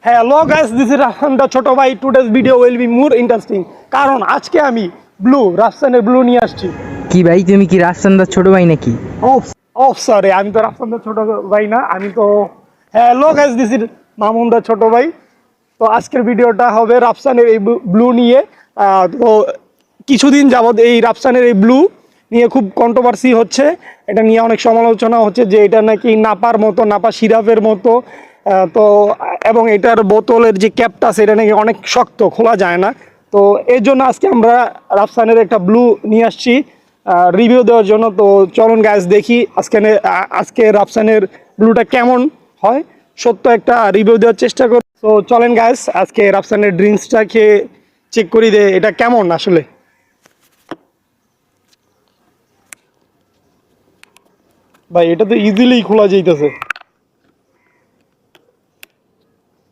Hello guys, this is Rafsan the ছোট ভাই। Today's video will be more interesting, কারণ আজকে আমি রাফসানের ব্লু নিয়ে আসছি। কি ভাই, তুমি কি রাফসান দার ছোট ভাই নাকি? অফ সরি, আমি তো রাফসান দা ছোট ভাই না, আমি তো hello guys, this is Mamun the ছোট ভাই। তো আজকের ভিডিওটা হবে রাফসানের এই ব্লু নিয়ে। তো কিছুদিন যাবৎ এই রাফসানের এই ব্লু নিয়ে খুব কন্ট্রোভার্সি হচ্ছে, এটা নিয়ে অনেক সমালোচনা হচ্ছে যে এটা নাকি নাপার মতো, নাপা সিরাপের মতো। তো এবং এটার বোতলের যে ক্যাপটা আছে এটা নাকি অনেক শক্ত, খোলা যায় না। তো এর জন্য আজকে আমরা রাফসানের একটা ব্লু নিয়ে আসছি রিভিউ দেওয়ার জন্য। তো চলুন গাইস দেখি আজকে রাফসানের ব্লুটা কেমন হয়, সত্য একটা রিভিউ দেওয়ার চেষ্টা করি। তো চলেন গাইস আজকে রাফসানের ড্রিঙ্কসটা খেয়ে চেক করি দে এটা কেমন আসলে। ভাই এটা তো ইজিলি খোলা যাইতেছে।